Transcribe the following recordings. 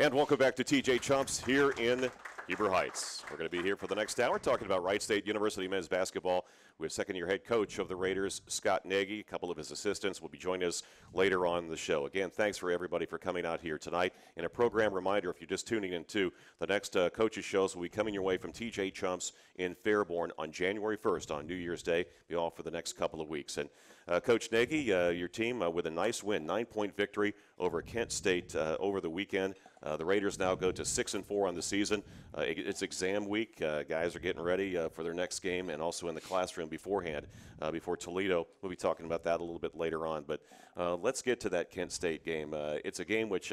And welcome back to TJ Chumps here in Heber Heights. We're going to be here for the next hour talking about Wright State University men's basketball with second-year head coach of the Raiders, Scott Nagy. A couple of his assistants will be joining us later on in the show. Again, thanks for everybody for coming out here tonight. And a program reminder, if you're just tuning in too, the next coaches shows will be coming your way from TJ Chumps in Fairborn on January 1st on New Year's Day. Be all for the next couple of weeks. And Coach Nagy, your team with a nice win, 9-point victory over Kent State over the weekend. The Raiders now go to 6-4 on the season. It's exam week. Guys are getting ready for their next game and also in the classroom beforehand, before Toledo. We'll be talking about that a little bit later on. But let's get to that Kent State game. It's a game which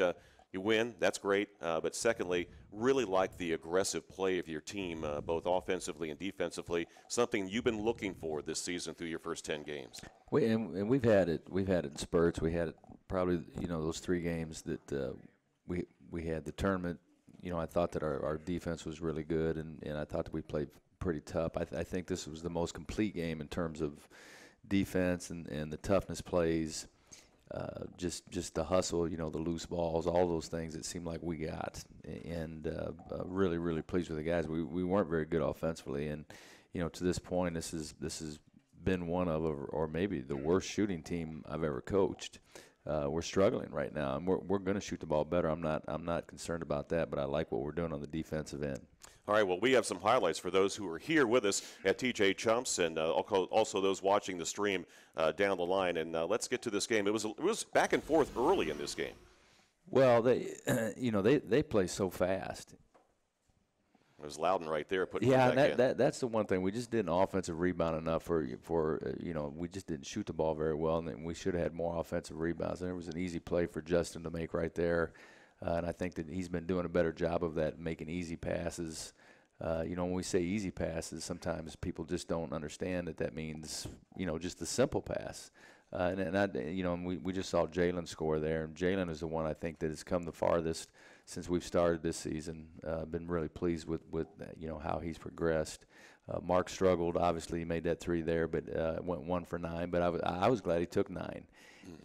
you win. That's great. But secondly, really like the aggressive play of your team, both offensively and defensively, something you've been looking for this season through your first 10 games. And we've had it. We've had it in spurts. We had it probably, those 3 games that we had the tournament. I thought that our defense was really good, and I thought that we played pretty tough. I think this was the most complete game in terms of defense and the toughness plays, just the hustle, the loose balls, all those things it seemed like we got. And really, really pleased with the guys. We weren't very good offensively, and, to this point, this has been one of, or maybe the worst shooting team I've ever coached. We're struggling right now, and we're going to shoot the ball better. I'm not concerned about that, but I like what we're doing on the defensive end. All right, well, we have some highlights for those who are here with us at TJ Chumps, and also those watching the stream down the line. And let's get to this game. It was back and forth early in this game. Well, they play so fast. It was Loudon right there putting that's the one thing. We just didn't offensive rebound enough for we just didn't shoot the ball very well, and then we should have had more offensive rebounds. And it was an easy play for Justin to make right there, and I think that he's been doing a better job of that, making easy passes. When we say easy passes, sometimes people just don't understand that means just the simple pass. And we just saw Jalen score there, and Jalen is the one I think that has come the farthest since we've started this season. Been really pleased with how he's progressed. Mark struggled. Obviously, he made that 3 there, but went 1 for 9. But I was glad he took 9,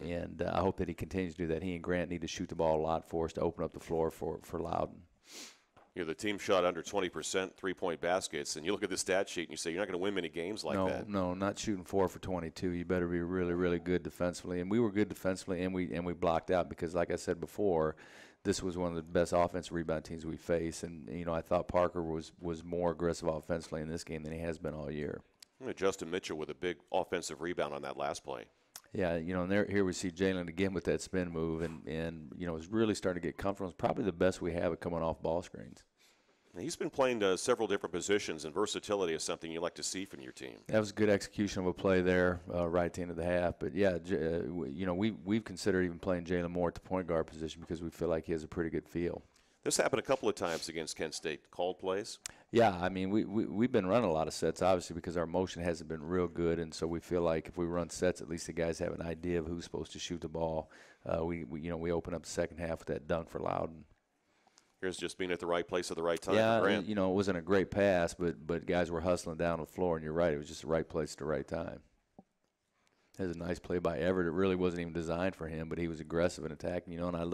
and I hope that he continues to do that. He and Grant need to shoot the ball a lot for us to open up the floor for Loudon. The team shot under 20% three-point baskets, and you look at the stat sheet and you say you're not going to win many games like that. No, not shooting 4 for 22. You better be really, really good defensively. And we were good defensively, and we blocked out because, like I said before, this was one of the best offensive rebound teams we face. And I thought Parker was more aggressive offensively in this game than he has been all year. Justin Mitchell with a big offensive rebound on that last play. Yeah, and here we see Jalen again with that spin move, and is really starting to get comfortable. It's probably the best we have at coming off ball screens. He's been playing several different positions, and versatility is something you like to see from your team. That was good execution of a play there right at the end of the half. But, yeah, we've considered even playing Jalen Moore at the point guard position because we feel like he has a pretty good feel. This happened a couple of times against Kent State. Called plays? Yeah, I mean, we've been running a lot of sets, obviously, because our motion hasn't been real good. And so we feel like if we run sets, at least the guys have an idea of who's supposed to shoot the ball. We open up the second half with that dunk for Loudon. Here's just being at the right place at the right time. Yeah, it wasn't a great pass, but guys were hustling down the floor, and you're right, it was just the right place at the right time. It was a nice play by Everett. It really wasn't even designed for him, but he was aggressive in attacking. And I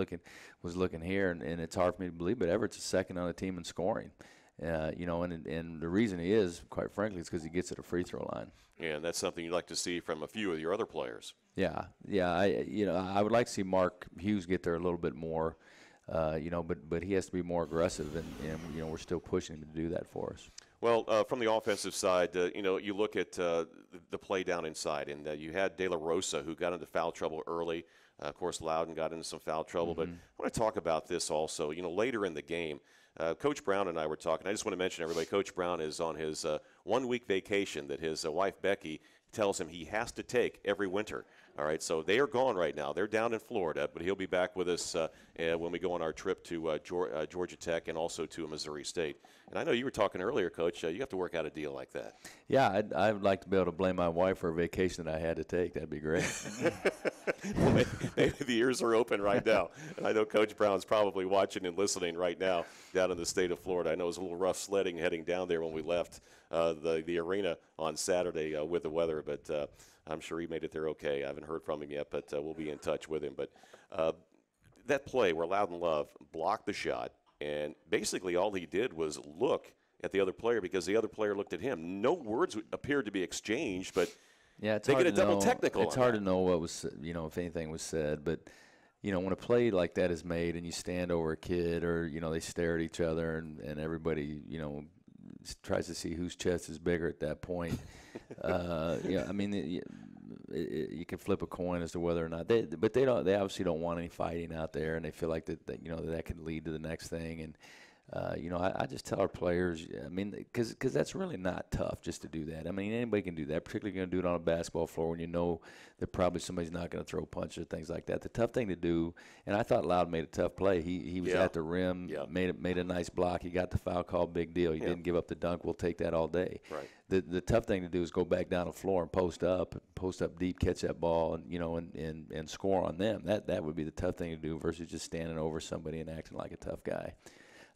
was looking here, and it's hard for me to believe, but Everett's a second on the team in scoring. And the reason he is, quite frankly, is because he gets at a free throw line. Yeah, and that's something you'd like to see from a few of your other players. Yeah. I would like to see Mark Hughes get there a little bit more. But he has to be more aggressive, and we're still pushing him to do that for us. Well, from the offensive side, you look at the play down inside, and you had De La Rosa, who got into foul trouble early. Of course, Loudon got into some foul trouble. But I want to talk about this also. Later in the game, Coach Brown and I were talking. I just want to mention, everybody, Coach Brown is on his 1-week vacation that his wife, Becky, tells him he has to take every winter. All right, so they are gone right now. They're down in Florida, but he'll be back with us when we go on our trip to Georgia Tech and also to Missouri State. And I know you were talking earlier, Coach, you have to work out a deal like that. Yeah, I'd like to be able to blame my wife for a vacation that I had to take. That'd be great. Well, maybe the ears are open right now. And I know Coach Brown's probably watching and listening right now down in the state of Florida. I know it was a little rough sledding heading down there when we left the arena on Saturday with the weather, but I'm sure he made it there okay. I haven't heard from him yet, but we'll be in touch with him. But that play where Loudon Love blocked the shot, and basically all he did was look at the other player because the other player looked at him. No words appeared to be exchanged, but yeah, it's they hard get a to double know. technical. It's on hard that. to know what was, if anything was said. But when a play like that is made and you stand over a kid, or they stare at each other, and everybody tries to see whose chest is bigger at that point. I mean, you can flip a coin as to whether or not but they don't. They obviously don't want any fighting out there, and they feel like that could lead to the next thing. And I just tell our players, I mean, because that's really not tough just to do that. I mean, anybody can do that, particularly going to do it on a basketball floor when you know that probably somebody's not going to throw punches or things like that. The tough thing to do, and I thought Loud made a tough play. He was at the rim, made a nice block. He got the foul call, big deal. He didn't give up the dunk. We'll take that all day. Right. The tough thing to do is go back down the floor and post up deep, catch that ball, and and score on them. That would be the tough thing to do versus just standing over somebody and acting like a tough guy.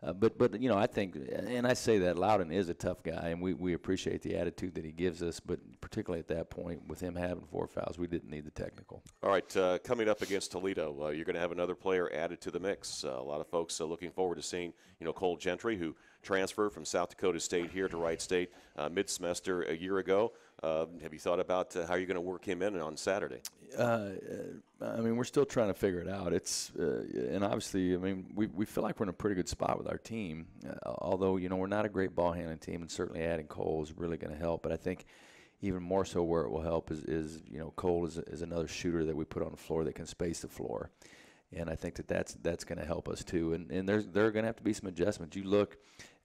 But I think, and I say that Loudon is a tough guy, and we appreciate the attitude that he gives us, but particularly at that point, with him having 4 fouls, we didn't need the technical. All right, coming up against Toledo, you're going to have another player added to the mix. A lot of folks looking forward to seeing, Cole Gentry, who transferred from South Dakota State here to Wright State mid-semester a year ago. Have you thought about how you're going to work him in on Saturday? I mean, we're still trying to figure it out. It's and obviously, I mean, we feel like we're in a pretty good spot with our team. Although we're not a great ball handling team, and certainly adding Cole is really going to help. But I think even more so where it will help is Cole is another shooter that we put on the floor that can space the floor. And I think that's going to help us too. And there are going to have to be some adjustments. You look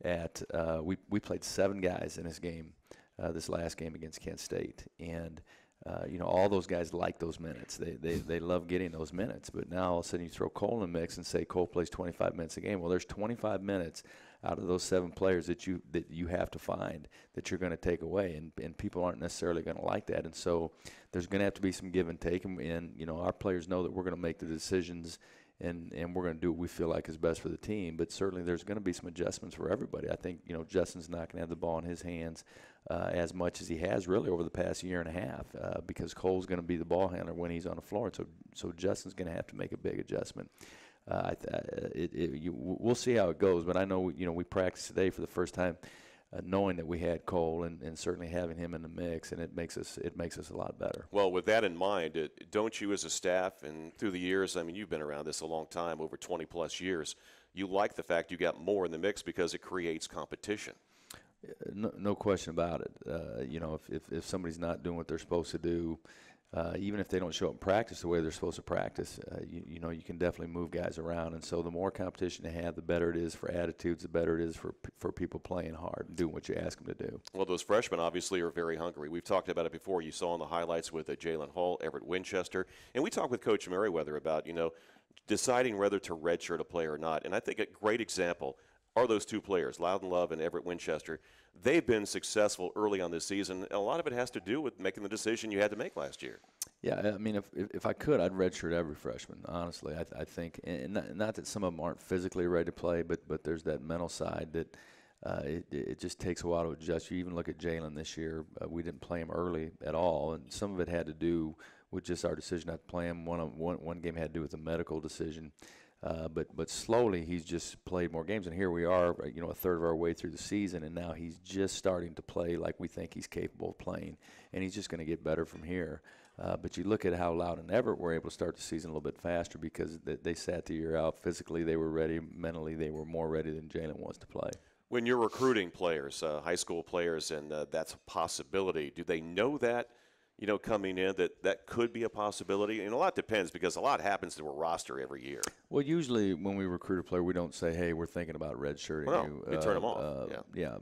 at we played 7 guys in this game, this last game against Kent State, and all those guys like those minutes. They love getting those minutes. But now all of a sudden you throw Cole in the mix and say Cole plays 25 minutes a game. Well, there's 25 minutes out of those 7 players that you have to find that you're going to take away, and people aren't necessarily going to like that. And so there's going to have to be some give and take, and our players know that we're going to make the decisions and we're going to do what we feel like is best for the team. But certainly there's going to be some adjustments for everybody. I think Justin's not going to have the ball in his hands as much as he has really over the past year and a half because Cole's going to be the ball handler when he's on the floor. And so Justin's going to have to make a big adjustment. We'll see how it goes, but I know we practiced today for the first time, knowing that we had Cole and certainly having him in the mix, and it makes us a lot better. Well, with that in mind, don't you as a staff and through the years, I mean, you've been around this a long time, over 20 plus years, you like the fact you got more in the mix because it creates competition. No question about it. If somebody's not doing what they're supposed to do, even if they don't show up in practice the way they're supposed to practice, you can definitely move guys around. And so the more competition they have, the better it is for attitudes, the better it is for people playing hard and doing what you ask them to do. Well, those freshmen obviously are very hungry. We've talked about it before. You saw in the highlights with Jalen Hall, Everett Winchester. And we talked with Coach Merriweather about, deciding whether to redshirt a player or not. And I think a great example are those 2 players, Loudon Love and Everett Winchester. They've been successful early on this season. A lot of it has to do with making the decision you had to make last year. Yeah, I mean, if I could, I'd redshirt every freshman, honestly. I think, and not that some of them aren't physically ready to play, but there's that mental side that it just takes a while to adjust. You even look at Jalen this year. We didn't play him early at all, and some of it had to do with just our decision not to play him. One game had to do with a medical decision. But slowly he's just played more games, and here we are, a third of our way through the season, and now he's just starting to play like we think he's capable of playing, and he's just going to get better from here. But you look at how Loud and Everett were able to start the season a little bit faster because they sat the year out. Physically, they were ready. Mentally, they were more ready than Jalen was to play. When you're recruiting players, high school players, and that's a possibility, do they know that? Coming in, that could be a possibility? And a lot depends because a lot happens to a roster every year. Well, usually when we recruit a player, we don't say, hey, we're thinking about redshirting you. We turn them off. Yeah.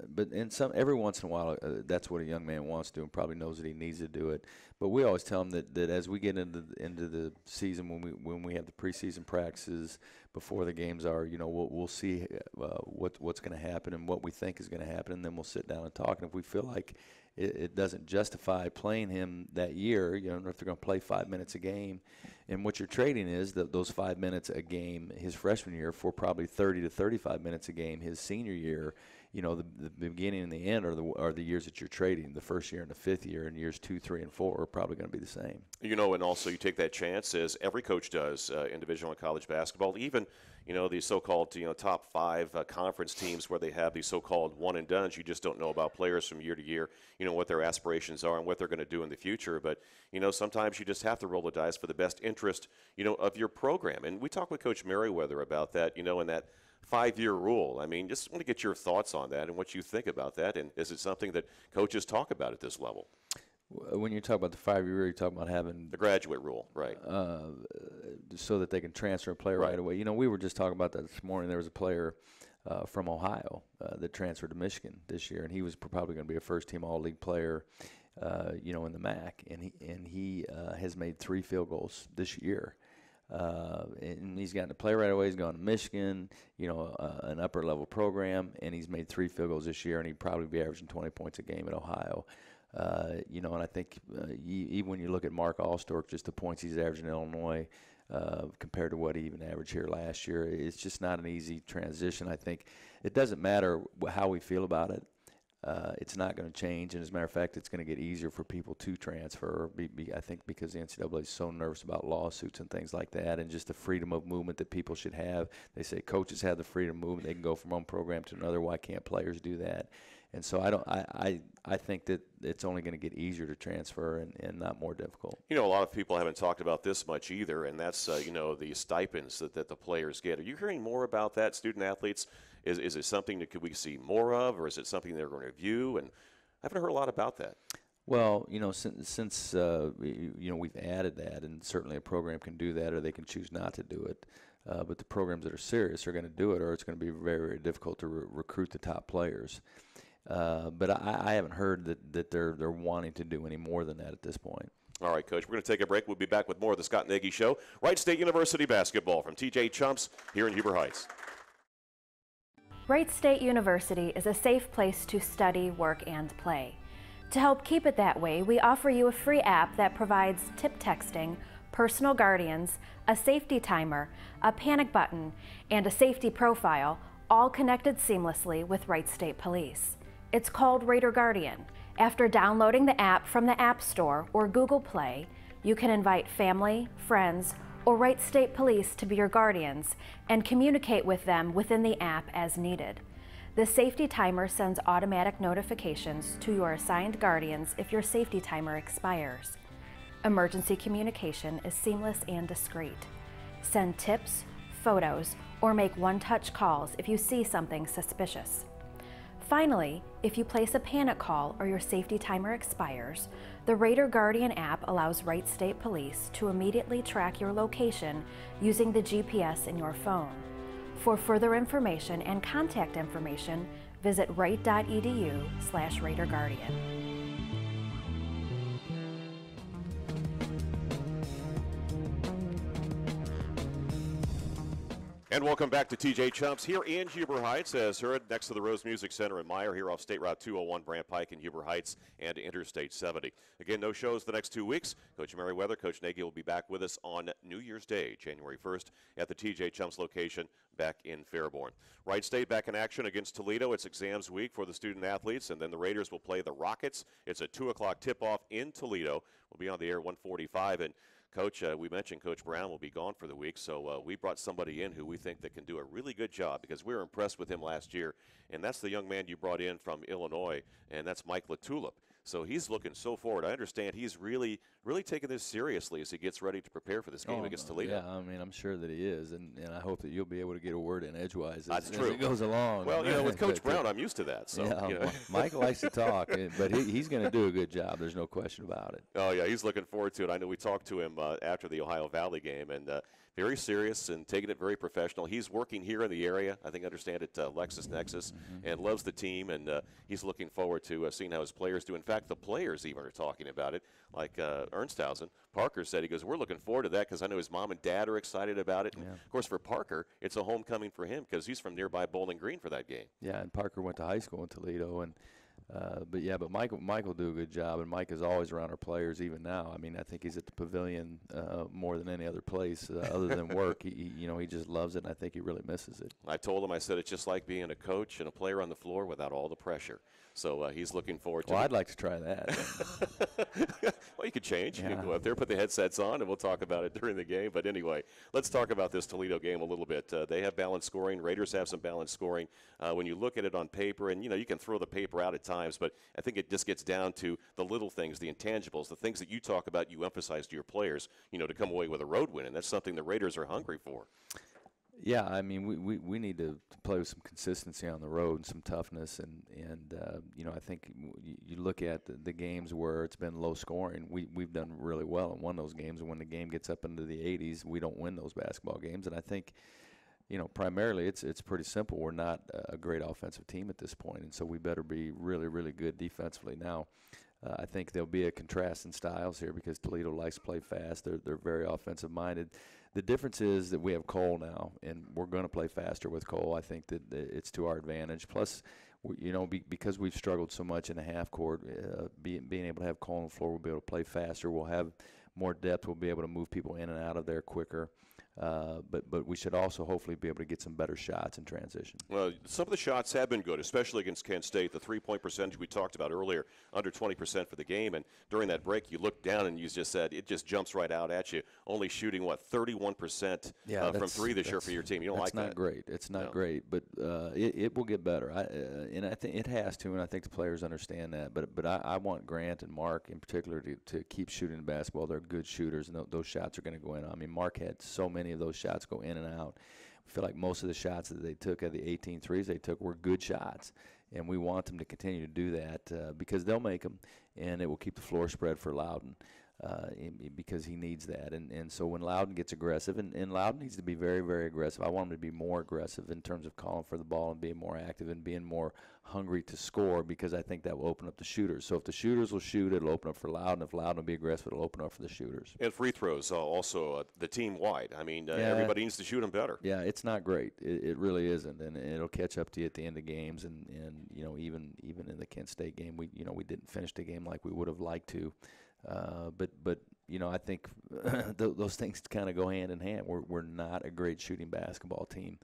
But every once in a while, that's what a young man wants to do and probably knows that he needs to do it. But we always tell him that as we get into the season, when we have the preseason practices before the games are, we'll see what's going to happen and what we think is going to happen, and then we'll sit down and talk. And if we feel like it doesn't justify playing him that year, if they're going to play 5 minutes a game, and what you're trading is those 5 minutes a game his freshman year for probably 30 to 35 minutes a game his senior year. you know, the beginning and the end are the years that you're trading. The first year and the fifth year, and years 2, 3, and 4 are probably going to be the same. You know, and also you take that chance, as every coach does in Division I college basketball, even, you know, these so-called, you know, top 5 conference teams where they have these so-called one-and-dones. You just don't know about players from year to year, you know, what their aspirations are and what they're going to do in the future. But, you know, sometimes you just have to roll the dice for the best interest, you know, of your program. And we talked with Coach Merriweather about that, you know, in that 5-year rule. I mean, just want to get your thoughts on that and what you think about that. And is it something that coaches talk about at this level? When you talk about the 5-year, you're talking about having the graduate rule, right? So that they can transfer and play right away. You know, we were just talking about that this morning. There was a player from Ohio that transferred to Michigan this year, and he was probably going to be a first-team All-League player, you know, in the MAC. And he has made 3 field goals this year. And he's gotten to play right away. He's gone to Michigan, you know, an upper-level program, and he's made 3 field goals this year, and he'd probably be averaging 20 points a game at Ohio. You know, and I think even when you look at Mark Allstork, just the points he's averaging in Illinois compared to what he even averaged here last year, it's just not an easy transition. I think it doesn't matter how we feel about it. It's not going to change, and as a matter of fact, it's going to get easier for people to transfer. I think because the NCAA is so nervous about lawsuits and things like that, and just the freedom of movement that people should have. They say coaches have the freedom of movement; they can go from one program to another. Why can't players do that? And so I think that it's only going to get easier to transfer and not more difficult. You know, a lot of people haven't talked about this much either, and that's, you know, the stipends that the players get. Are you hearing more about that, student athletes? Is it something that could we see more of, or is it something they're going to review? And I haven't heard a lot about that. Well, you know, since you know, we've added that, and certainly a program can do that, or they can choose not to do it. But the programs that are serious are going to do it, or it's going to be very, very difficult to recruit the top players. But I haven't heard that they're wanting to do any more than that at this point. All right, Coach, we're going to take a break. We'll be back with more of the Scott Nagy Show. Wright State University basketball from TJ Chumps here in Huber Heights. Wright State University is a safe place to study, work, and play. To help keep it that way, we offer you a free app that provides tip texting, personal guardians, a safety timer, a panic button, and a safety profile, all connected seamlessly with Wright State Police. It's called Raider Guardian. After downloading the app from the App Store or Google Play, you can invite family, friends, or Wright State Police to be your guardians and communicate with them within the app as needed. The safety timer sends automatic notifications to your assigned guardians if your safety timer expires. Emergency communication is seamless and discreet. Send tips, photos, or make one-touch calls if you see something suspicious. Finally, if you place a panic call or your safety timer expires, the Raider Guardian app allows Wright State Police to immediately track your location using the GPS in your phone. For further information and contact information, visit wright.edu/RaiderGuardian. And welcome back to TJ Chumps here in Huber Heights, as heard next to the Rose Music Center in Meyer, here off State Route 201, Brant Pike in Huber Heights, and Interstate 70. Again, no shows the next 2 weeks. Coach Merriweather, Coach Nagy will be back with us on New Year's Day, January 1st, at the TJ Chumps location back in Fairborn. Wright State back in action against Toledo. It's exams week for the student athletes, and then the Raiders will play the Rockets. It's a 2 o'clock tip-off in Toledo. We'll be on the air at 1:45, and Coach, we mentioned Coach Brown will be gone for the week, so we brought somebody in who we think that can do a really good job, because we were impressed with him last year, and that's the young man you brought in from Illinois, and that's Mike LaTulip. So he's looking so forward. I understand he's really taking this seriously as he gets ready to prepare for this game against Toledo. Yeah, I mean, I'm sure that he is, and I hope that you'll be able to get a word in edgewise as it goes along. Well, you know, with Coach Brown, I'm used to that. So, yeah, you know. Mike likes to talk, but he's going to do a good job. There's no question about it. Oh, yeah, he's looking forward to it. I know we talked to him after the Ohio Valley game, and very serious and taking it very professional. He's working here in the area, I think, understand it, LexisNexis, and loves the team, and he's looking forward to seeing how his players do. In fact, the players even are talking about it, like Ernsthausen. Parker said, he goes, we're looking forward to that because I know his mom and dad are excited about it. And of course, for Parker, it's a homecoming for him because he's from nearby Bowling Green for that game. Yeah, and Parker went to high school in Toledo, and But Mike will do a good job, and Mike is always around our players, even now. I mean, I think he's at the pavilion more than any other place other than work. He just loves it, and I think he really misses it. I told him, I said, it's just like being a coach and a player on the floor without all the pressure. So he's looking forward to it. Well, I'd like to try that. Well, you could change. Yeah. You can go up there, put the headsets on, and we'll talk about it during the game. But anyway, let's talk about this Toledo game a little bit. They have balanced scoring. Raiders have some balanced scoring. When you look at it on paper, and, you can throw the paper out at times, but I think it just gets down to the little things, the intangibles, the things that you talk about, you emphasize to your players, to come away with a road win, and that's something the Raiders are hungry for. Yeah, I mean, we need to play with some consistency on the road and some toughness, and I think you look at the games where it's been low scoring, we've done really well and won those games, and when the game gets up into the 80s, we don't win those basketball games, and I think, primarily it's pretty simple. We're not a great offensive team at this point, and so we better be really, really good defensively. Now, I think there'll be a contrast in styles here because Toledo likes to play fast. They're very offensive-minded. The difference is that we have Cole now, and we're going to play faster with Cole. I think that it's to our advantage. Plus, because we've struggled so much in the half court, being able to have Cole on the floor, we'll be able to play faster. We'll have more depth. We'll be able to move people in and out of there quicker. But we should also hopefully be able to get some better shots in transition. Well, some of the shots have been good, especially against Kent State. The three-point percentage we talked about earlier, under 20% for the game. And during that break, you looked down and you just said it just jumps right out at you. Only shooting, 31% from three this year for your team. You don't like that? That's not great. It's not great, but it will get better. And I think it has to, and I think the players understand that. But I want Grant and Mark in particular to keep shooting the basketball. They're good shooters, and those shots are going to go in. I mean, Mark had so many of those shots go in and out. I feel like most of the shots that they took, of the 18 threes they took, were good shots, and we want them to continue to do that because they'll make them, and it will keep the floor spread for Loudon because he needs that. And so when Loudon gets aggressive, and Loudon needs to be very, very aggressive. I want him to be more aggressive in terms of calling for the ball and being more active and being more hungry to score because I think that will open up the shooters. So if the shooters will shoot, it'll open up for Loudon. If Loudon will be aggressive, it'll open up for the shooters. And free throws also the team wide. I mean, everybody needs to shoot them better. Yeah, it's not great. It really isn't, and it'll catch up to you at the end of games. And even in the Kent State game, we didn't finish the game like we would have liked to. But I think those things kind of go hand in hand. We're not a great shooting basketball team,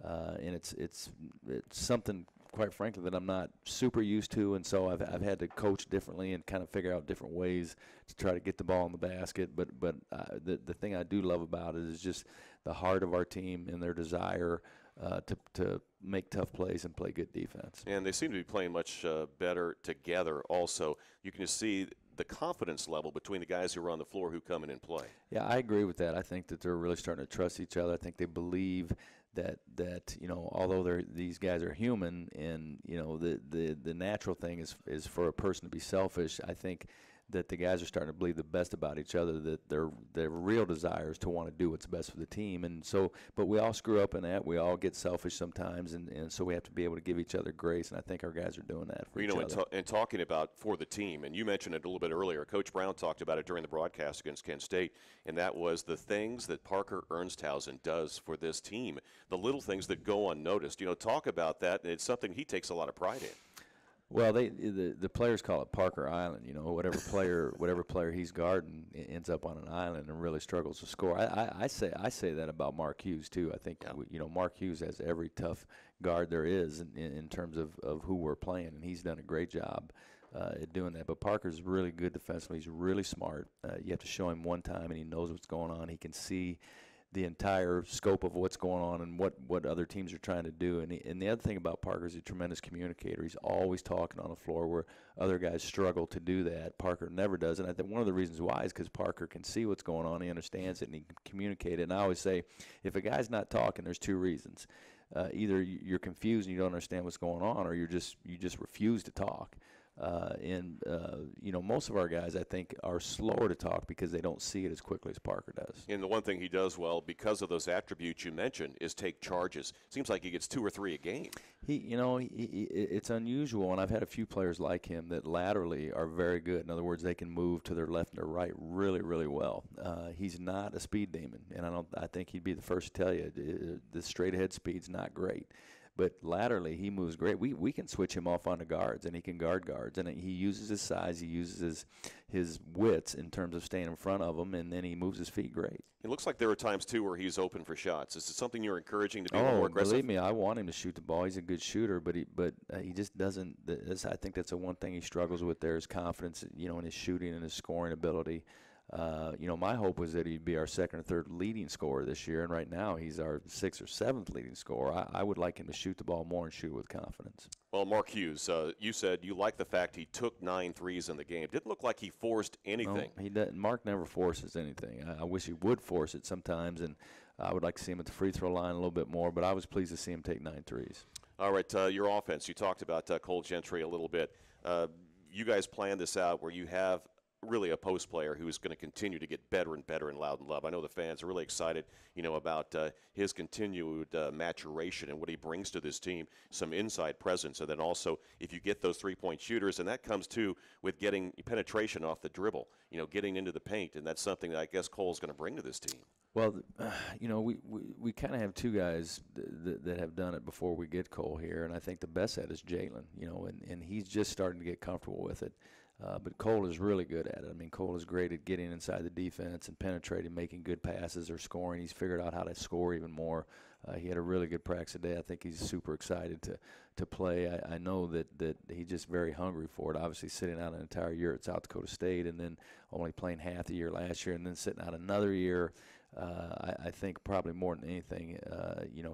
and it's something, quite frankly, that I'm not super used to, and so I've had to coach differently and kind of figure out different ways to try to get the ball in the basket. But the thing I do love about it is just the heart of our team and their desire to make tough plays and play good defense. And they seem to be playing much better together. Also, you can just see the confidence level between the guys who are on the floor who come in and play. Yeah, I agree with that. I think that they're really starting to trust each other. I think they believe that although these guys are human, and the natural thing is for a person to be selfish. I think that the guys are starting to believe the best about each other, that their real desire is to want to do what's best for the team. And so, but we all screw up in that. We all get selfish sometimes, and so we have to be able to give each other grace, and I think our guys are doing that for each other. And talking about for the team, and you mentioned it a little bit earlier, Coach Brown talked about it during the broadcast against Kent State, and that was the things that Parker Ernsthausen does for this team, the little things that go unnoticed. Talk about that. It's something he takes a lot of pride in. Well, the players call it Parker Island. Whatever player he's guarding ends up on an island and really struggles to score. I say that about Mark Hughes too. I think Mark Hughes has every tough guard there is in terms of who we're playing, and he's done a great job at doing that. But Parker's really good defensively. He's really smart. You have to show him one time, and he knows what's going on. He can see the entire scope of what's going on and what other teams are trying to do. And the other thing about Parker is he's a tremendous communicator. He's always talking on the floor where other guys struggle to do that. Parker never does. And I think one of the reasons why is because Parker can see what's going on. He understands it, and he can communicate it. And I always say, if a guy's not talking, there's two reasons. Either you're confused and you don't understand what's going on, or you just refuse to talk. Most of our guys, I think, are slower to talk because they don't see it as quickly as Parker does. And the one thing he does well, because of those attributes you mentioned, is take charges. Seems like he gets 2 or 3 a game. It's unusual, and I've had a few players like him that laterally are very good. In other words, they can move to their left and their right really, really well. He's not a speed demon, and I think he'd be the first to tell you the straight ahead speed's not great. but laterally he moves great. We can switch him off on the guards, and he can guard guards, and he uses his size, he uses his wits in terms of staying in front of them, and then he moves his feet great. It looks like there are times, too, where he's open for shots. Is it something you're encouraging to be more aggressive? Believe me, I want him to shoot the ball. He's a good shooter, but he just doesn't. I think that's the one thing he struggles with there is confidence, in his shooting and his scoring ability. My hope was that he'd be our second or third leading scorer this year, and right now he's our 6th or 7th leading scorer. I would like him to shoot the ball more and shoot it with confidence. Well, Mark Hughes, you said you like the fact he took 9 threes in the game. Didn't look like he forced anything. No, he doesn't. Mark never forces anything. I wish he would force it sometimes, and I would like to see him at the free throw line a little bit more, but I was pleased to see him take 9 threes. All right, your offense. You talked about Cole Gentry a little bit. You guys planned this out where you have really a post player who is going to continue to get better and better in Loudon Love. I know the fans are really excited, about his continued maturation and what he brings to this team, some inside presence, and then also if you get those three-point shooters, and that comes too with getting penetration off the dribble, getting into the paint, and that's something that I guess Cole's going to bring to this team. Well, we kind of have two guys that have done it before we get Cole here, and I think the best at it is Jalen, and he's just starting to get comfortable with it. But Cole is really good at it. I mean, Cole is great at getting inside the defense and penetrating, making good passes or scoring. He's figured out how to score even more. He had a really good practice today. I think he's super excited to play. I know that he's just very hungry for it. Obviously, sitting out an entire year at South Dakota State and then only playing half the year last year and then sitting out another year. I think probably more than anything,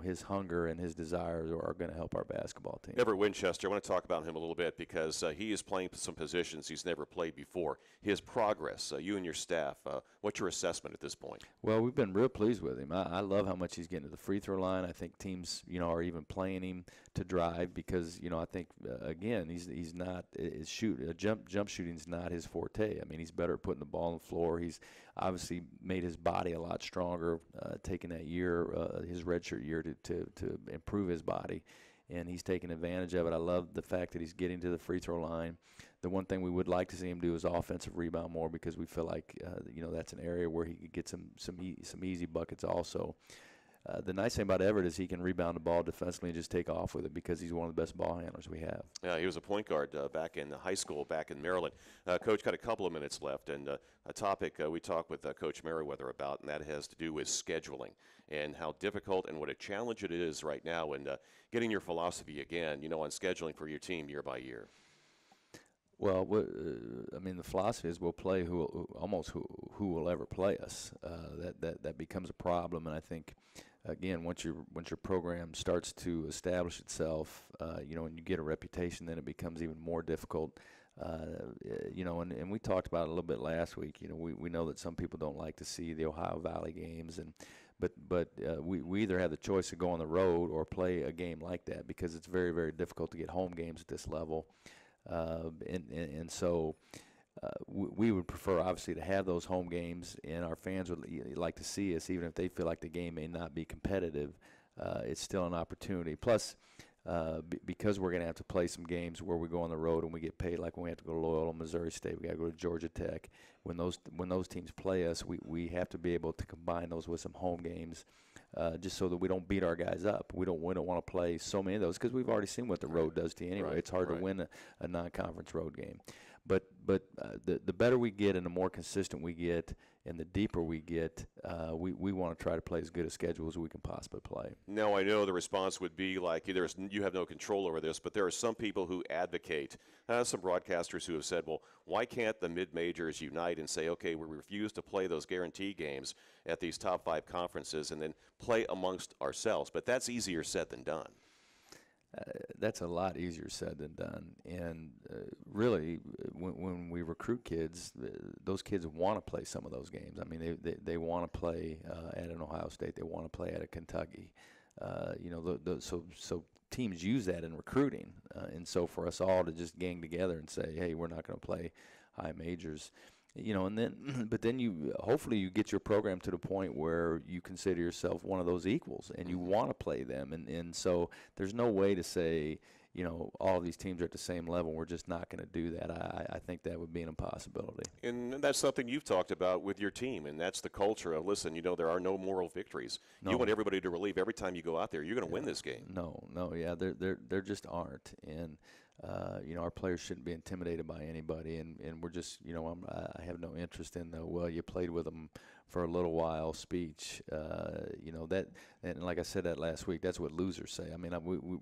his hunger and his desires are going to help our basketball team. Everett Winchester, I want to talk about him a little bit because he is playing some positions he's never played before. His progress, you and your staff, what's your assessment at this point? Well, we've been real pleased with him. I love how much he's getting to the free throw line. I think teams, are even playing him to drive because, I think, again, he's not jump shooting's not his forte. I mean, he's better at putting the ball on the floor. He's obviously made his body a lot stronger, taking that year, his redshirt year, to improve his body, and he's taking advantage of it. I love the fact that he's getting to the free throw line. The one thing we would like to see him do is offensive rebound more because we feel like that's an area where he could get some easy buckets also. The nice thing about Everett is he can rebound the ball defensively and just take off with it because he's one of the best ball handlers we have. Yeah, he was a point guard back in high school, back in Maryland. Coach, got a couple of minutes left, and a topic we talked with Coach Merriweather about, and that has to do with scheduling and how difficult and what a challenge it is right now, and getting your philosophy again, on scheduling for your team year by year. Well, the philosophy is we'll play who will ever play us. That becomes a problem, and I think, again, once your program starts to establish itself, and you get a reputation, then it becomes even more difficult. And we talked about it a little bit last week. We know that some people don't like to see the Ohio Valley games, but we either have the choice to go on the road or play a game like that because it's very, very difficult to get home games at this level. So we would prefer, obviously, to have those home games, and our fans would like to see us, even if they feel like the game may not be competitive. It's still an opportunity. Plus, because we're going to have to play some games where we go on the road and we get paid, like when we have to go to Loyola, Missouri State, we got to go to Georgia Tech. When those teams play us, we have to be able to combine those with some home games. Just so that we don't beat our guys up. We don't want to play so many of those because we've already seen what the road does to you anyway. It's hard to win a non-conference road game. But the better we get and the more consistent we get and the deeper we get, we want to try to play as good a schedule as we can possibly play. Now, I know the response would be like you have no control over this, but there are some people who advocate, some broadcasters who have said, well, why can't the mid-majors unite and say, okay, we refuse to play those guarantee games at these top 5 conferences and then play amongst ourselves? But that's easier said than done. That's a lot easier said than done. And really, when we recruit kids, those kids want to play some of those games. I mean, they want to play at an Ohio State. They want to play at a Kentucky. So teams use that in recruiting. And so for us all to just gang together and say, hey, we're not going to play high majors, and then you hopefully you get your program to the point where you consider yourself one of those equals and you want to play them. And so there's no way to say, you know, all of these teams are at the same level. We're just not going to do that. I think that would be an impossibility. And that's something you've talked about with your team, and that's the culture of, listen, you know, there are no moral victories. No. You want everybody to believe every time you go out there, you're going to win this game. No, yeah, there just aren't. And, you know, our players shouldn't be intimidated by anybody. And we're just, you know, I have no interest in the, well, you played with them for a little while speech. You know, that, and like I said that last week, that's what losers say. I mean,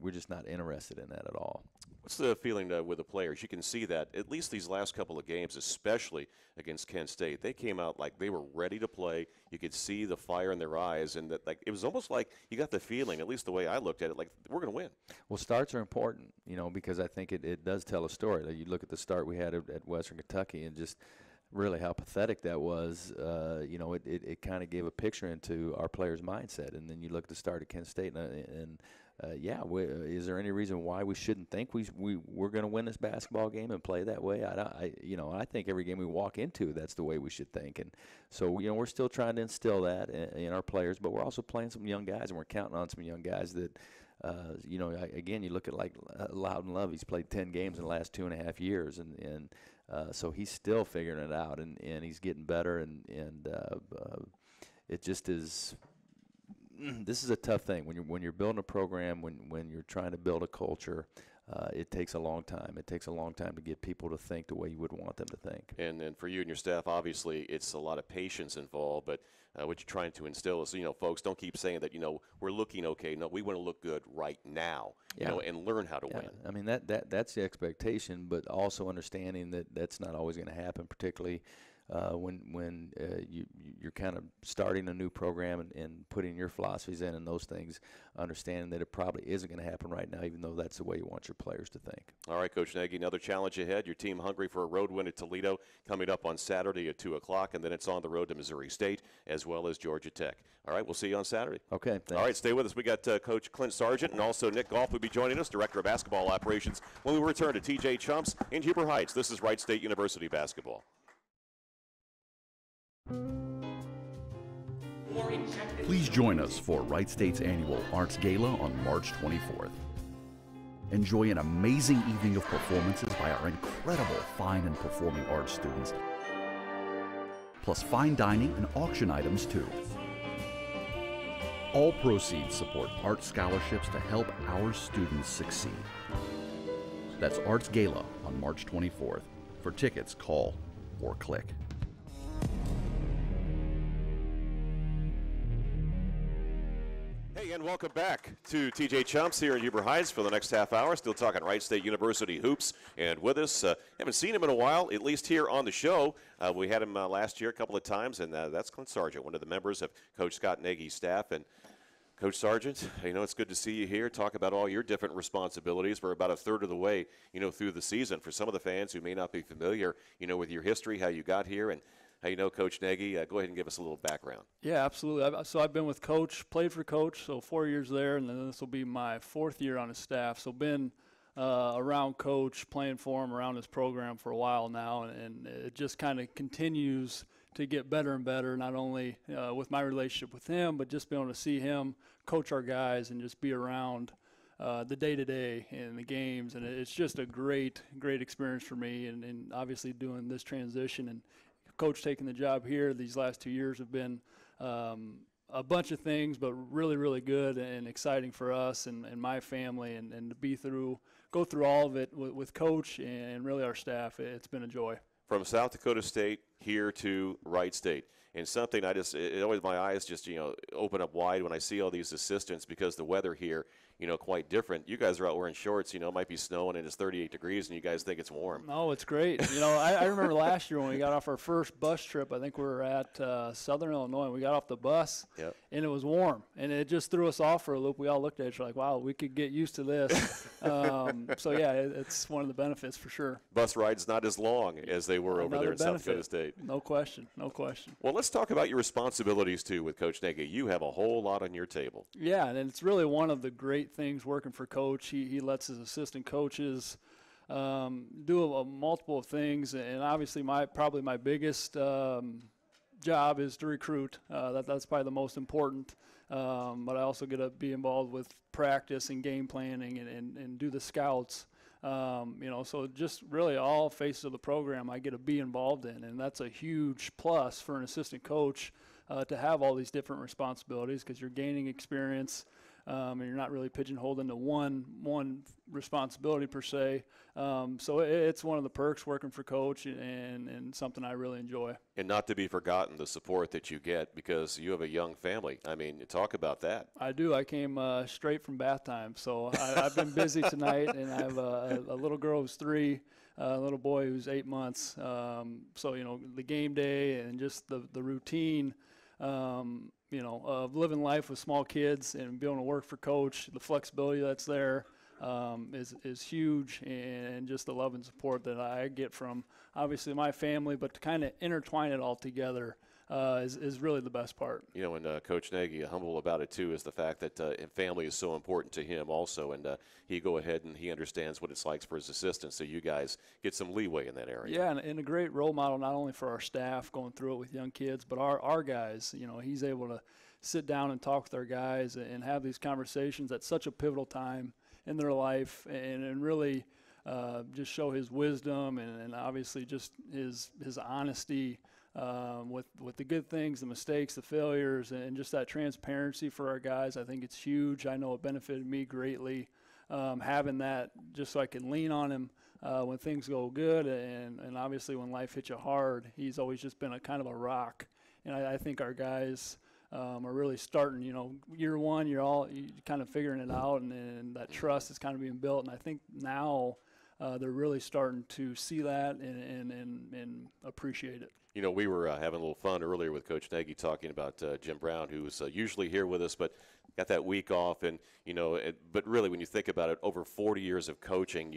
we're just not interested in that at all. What's the feeling with the players? You can see that at least these last couple of games, especially against Kent State, they came out like they were ready to play. You could see the fire in their eyes, and that, like, it was almost like you got the feeling, at least the way I looked at it, like we're going to win. Well, starts are important, you know, because I think it does tell a story. Like, you look at the start we had at Western Kentucky and just really how pathetic that was. You know, it kind of gave a picture into our players' mindset. And then you look at the start at Kent State, and yeah, is there any reason why we shouldn't think we're going to win this basketball game and play that way? You know, I think every game we walk into, that's the way we should think. And so, you know, we're still trying to instill that in our players, but we're also playing some young guys, and we're counting on some young guys that, you know, again, you look at like Loudon Love. He's played 10 games in the last 2.5 years, and so he's still figuring it out, and he's getting better, and it just is. This is a tough thing when you're building a program, when you're trying to build a culture. It takes a long time. It takes a long time to get people to think the way you would want them to think. And for you and your staff, obviously, it's a lot of patience involved. But what you're trying to instill is, you know, folks, don't keep saying that, you know, we're looking okay. No, we want to look good right now, you know, and learn how to win. I mean, that's the expectation, but also understanding that that's not always going to happen, particularly when you're kind of starting a new program and putting your philosophies in and those things, understanding that it probably isn't going to happen right now, even though that's the way you want your players to think. All right, Coach Nagy, another challenge ahead. Your team hungry for a road win at Toledo coming up on Saturday at 2 o'clock, and then it's on the road to Missouri State as well as Georgia Tech. All right, we'll see you on Saturday. Okay, thanks. All right, stay with us. We got Coach Clint Sargent and also Nick Goff will be joining us, Director of Basketball Operations, when we return to TJ Chumps in Huber Heights. This is Wright State University basketball. Please join us for Wright State's annual Arts Gala on March 24th. Enjoy an amazing evening of performances by our incredible fine and performing arts students, plus fine dining and auction items too. All proceeds support art scholarships to help our students succeed. That's Arts Gala on March 24th. For tickets, call or click. Hey, and welcome back to TJ Chumps here in Huber Heights for the next half hour. Still talking Wright State University hoops, and with us, haven't seen him in a while, at least here on the show. We had him last year a couple of times, and that's Clint Sargent, one of the members of Coach Scott Nagy's staff. And Coach Sargent, you know, it's good to see you here. Talk about all your different responsibilities. We're about a third of the way, you know, through the season. For some of the fans who may not be familiar, you know, with your history, how you got here, and how you know Coach Nagy, go ahead and give us a little background. Yeah, absolutely. So I've been with Coach, played for Coach, so 4 years there, and then this will be my 4th year on his staff. So been around Coach, playing for him, around his program for a while now, and it just kind of continues to get better and better, not only with my relationship with him, but just being able to see him coach our guys and just be around the day-to-day and the games. And it's just a great experience for me, and obviously doing this transition and Coach taking the job here these last 2 years have been a bunch of things, but really good and exciting for us and my family, and to go through all of it with Coach and really our staff. It's been a joy. From South Dakota State here to Wright State. And something it always, my eyes just, you know, open up wide when I see all these assistants, because the weather here, you know, quite different. You guys are out wearing shorts, you know, it might be snowing and it's 38 degrees and you guys think it's warm. No, it's great. You know, I remember last year when we got off our first bus trip, I think we were at Southern Illinois, and we got off the bus and it was warm, and it just threw us off for a loop. We all looked at each other like, wow, we could get used to this. So yeah, it's one of the benefits for sure. Bus rides not as long as they were over there in South Dakota State. No question. Well, let's talk about your responsibilities too with Coach Nagy. You have a whole lot on your table. Yeah, and it's really one of the great things working for Coach. He lets his assistant coaches do multiple things, and obviously probably my biggest job is to recruit. That's probably the most important. But I also get to be involved with practice and game planning and do the scouts. So just really all phases of the program I get to be involved in, and that's a huge plus for an assistant coach to have all these different responsibilities, because you're gaining experience. And you're not really pigeonholed into one responsibility per se. So it's one of the perks working for Coach, and something I really enjoy. And not to be forgotten, the support that you get, because you have a young family. I mean, talk about that. I do. I came straight from bath time, so I've been busy tonight, and I have a little girl who's 3, a little boy who's 8 months. So, the game day and just the routine, of living life with small kids and being able to work for Coach, the flexibility that's there is huge, and just the love and support that I get from obviously my family, but to kind of intertwine it all together is really the best part. And Coach Nagy, humble about it too, is the fact that family is so important to him also, and he go ahead and he understands what it's like for his assistants, so you guys get some leeway in that area. Yeah, and a great role model not only for our staff going through it with young kids, but our guys. He's able to sit down and talk with our guys and have these conversations at such a pivotal time in their life, and really just show his wisdom and obviously just his honesty with the good things, the mistakes, the failures, and just that transparency for our guys. I think it's huge. I know it benefited me greatly having that, just so I can lean on him when things go good, and obviously when life hits you hard. He's always just been a kind of a rock, and I think our guys are really starting. Year one, you're kind of figuring it out, and that trust is kind of being built, and I think now they're really starting to see that and appreciate it. We were having a little fun earlier with Coach Nagy talking about Jim Brown, who's usually here with us, but got that week off. And, but really when you think about it, over 40 years of coaching,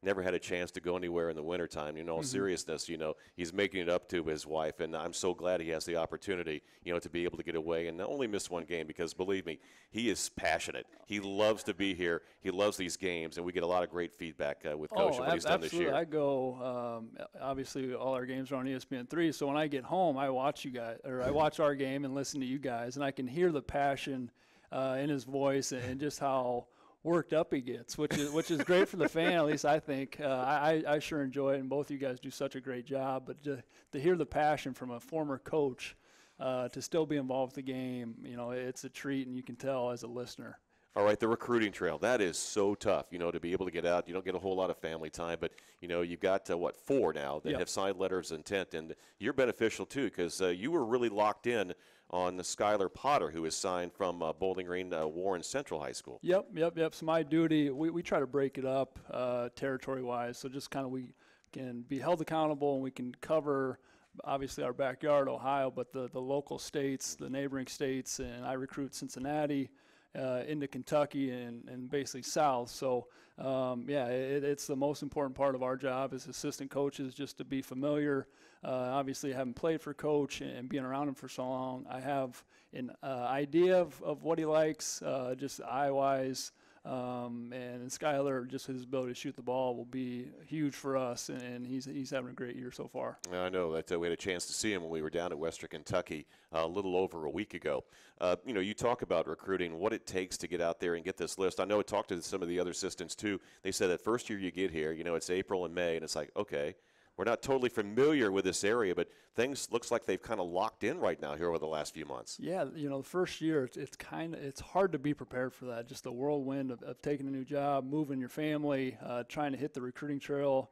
never had a chance to go anywhere in the wintertime. In all seriousness, he's making it up to his wife. And I'm so glad he has the opportunity, to be able to get away and not only miss one game, because believe me, he is passionate. He loves to be here. He loves these games. And we get a lot of great feedback with Coach and what he's done this year. I go, obviously all our games are on ESPN3. So when I get home, I watch you guys, or I watch our game and listen to you guys, and I can hear the passion in his voice and just how worked up he gets, which is great for the fan. At least I think. I sure enjoy it, and both of you guys do such a great job. But to hear the passion from a former coach to still be involved with the game, it's a treat, and you can tell as a listener. All right, the recruiting trail, that is so tough, to be able to get out. You don't get a whole lot of family time, but, you've got, 4 now that have signed letters of intent, and you're beneficial, too, because you were really locked in on Skylar Potter, who is signed from Bowling Green Warren Central High School. Yep. So my duty, we try to break it up territory-wise, so just kind of we can be held accountable, and we can cover obviously our backyard, Ohio, but the local states, the neighboring states, and I recruit Cincinnati, into Kentucky and basically south. So, it's the most important part of our job as assistant coaches, just to be familiar. Obviously, having played for Coach and being around him for so long, I have an idea of what he likes, just eye-wise. And Skylar, just his ability to shoot the ball will be huge for us, and he's having a great year so far. I know that we had a chance to see him when we were down at Western Kentucky a little over a week ago. You talk about recruiting, what it takes to get out there and get this list. I know I talked to some of the other assistants too. They said that first year you get here, it's April and May, and it's like, okay, we're not totally familiar with this area, but things looks like they've kind of locked in right now here over the last few months. Yeah, the first year it's hard to be prepared for that. Just the whirlwind of taking a new job, moving your family, trying to hit the recruiting trail,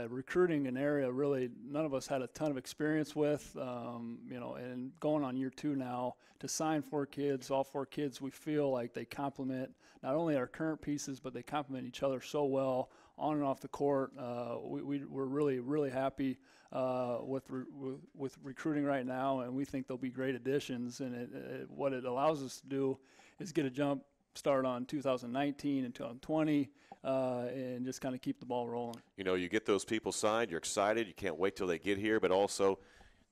recruiting an area really none of us had a ton of experience with. And going on year 2 now to sign 4 kids, all 4 kids we feel like they complement not only our current pieces, but they complement each other so well on and off the court. We're really, really happy with recruiting right now, and we think they'll be great additions. And what it allows us to do is get a jump start on 2019 and 2020, and just kind of keep the ball rolling. You get those people signed, you're excited, you can't wait till they get here, but also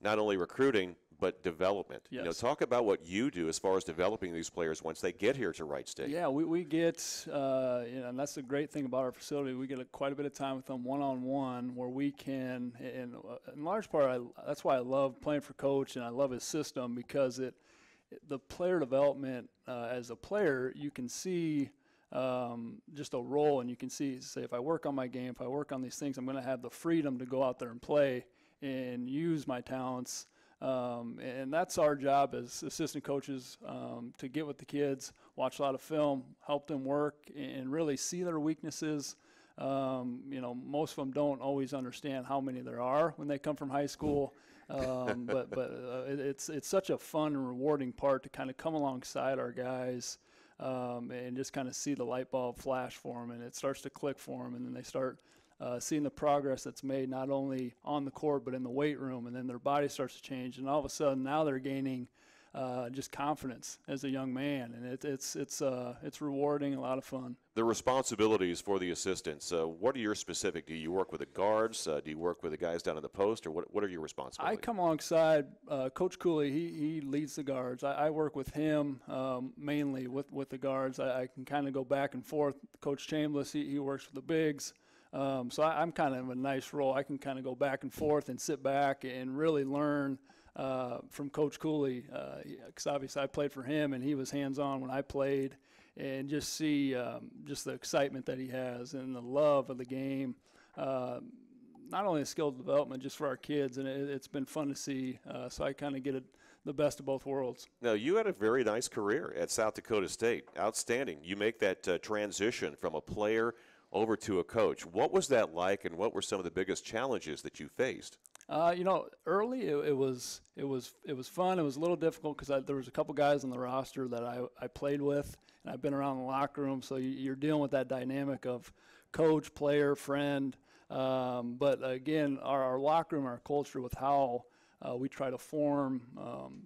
not only recruiting, but development. Yes. You know, talk about what you do as far as developing these players once they get here to Wright State. Yeah, we get, and that's the great thing about our facility. We get quite a bit of time with them one-on-one where we can, and in large part, that's why I love playing for Coach and I love his system, because the player development as a player, you can see just a role, and you can see, say, if I work on my game, if I work on these things, I'm going to have the freedom to go out there and play and use my talents. And that's our job as assistant coaches, to get with the kids, watch a lot of film, help them work, and really see their weaknesses. You know, most of them don't always understand how many there are when they come from high school. But it's such a fun and rewarding part to kind of come alongside our guys and just kind of see the light bulb flash for them, and it starts to click for them, and then they start seeing the progress that's made not only on the court but in the weight room, and then their body starts to change, and all of a sudden now they're gaining just confidence as a young man, and it's rewarding, a lot of fun. The responsibilities for the assistants, what are your specific? Do you work with the guards? Do you work with the guys down in the post, or what are your responsibilities? I come alongside Coach Cooley. He leads the guards. I work with him mainly with the guards. I can kind of go back and forth. Coach Chambliss, he works with the bigs. So I'm kind of in a nice role. I can kind of go back and forth and sit back and really learn from Coach Cooley, because obviously I played for him and he was hands-on when I played, and just see just the excitement that he has and the love of the game. Not only the skill development just for our kids, and it's been fun to see. So I kind of get the best of both worlds. Now, you had a very nice career at South Dakota State. Outstanding. You make that transition from a player over to a coach. What was that like, and what were some of the biggest challenges that you faced? You know, early it was fun. It was a little difficult because there was a couple guys on the roster that I played with, and I've been around the locker room, so you're dealing with that dynamic of coach, player, friend. But again, our locker room, our culture with how we try to form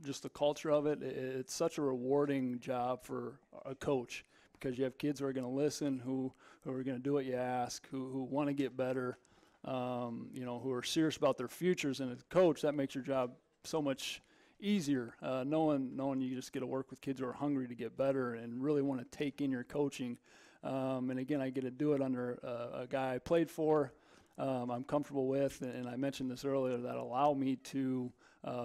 just the culture of it, it's such a rewarding job for a coach, because you have kids who are going to listen, who are going to do what you ask, who want to get better, you know, who are serious about their futures. And as a coach, that makes your job so much easier, knowing you just get to work with kids who are hungry to get better and really want to take in your coaching. And again, I get to do it under a guy I played for, I'm comfortable with, and I mentioned this earlier, that allow me to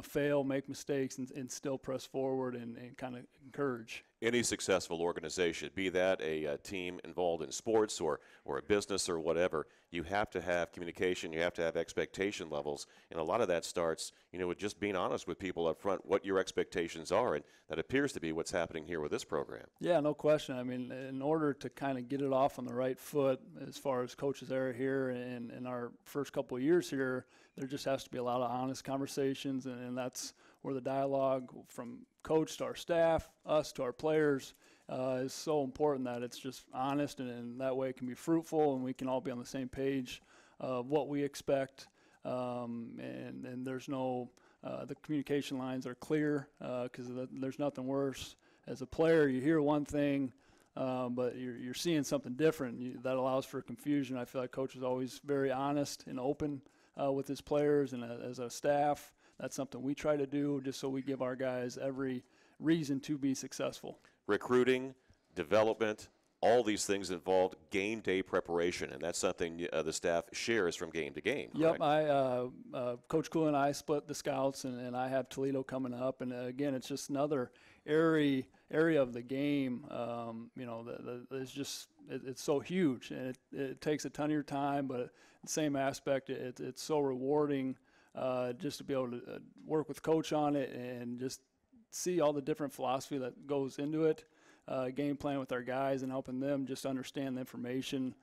fail, make mistakes, and still press forward and kind of encourage. Any successful organization, be that a team involved in sports or a business or whatever, you have to have communication, you have to have expectation levels, and a lot of that starts, you know, with just being honest with people up front what your expectations are, and that appears to be what's happening here with this program. Yeah, no question. I mean, in order to kind of get it off on the right foot as far as coaches are here and in our first couple of years here, there just has to be a lot of honest conversations, and that's where the dialogue from coach to our staff, us to our players, is so important, that it's just honest, and that way it can be fruitful, and we can all be on the same page of what we expect, and there's no the communication lines are clear, because there's nothing worse. As a player, you hear one thing, but you're seeing something different. That allows for confusion. I feel like coach is always very honest and open with his players, and as a staff, that's something we try to do, just so we give our guys every reason to be successful. Recruiting, development, all these things involved game day preparation, and that's something the staff shares from game to game. Yep, Coach Cool and I split the scouts, and I have Toledo coming up, and again, it's just another area of the game. You know, it's just it's so huge, and it takes a ton of your time, but the same aspect, it's so rewarding just to be able to work with Coach on it and just see all the different philosophy that goes into it, game plan with our guys, and helping them just understand the information,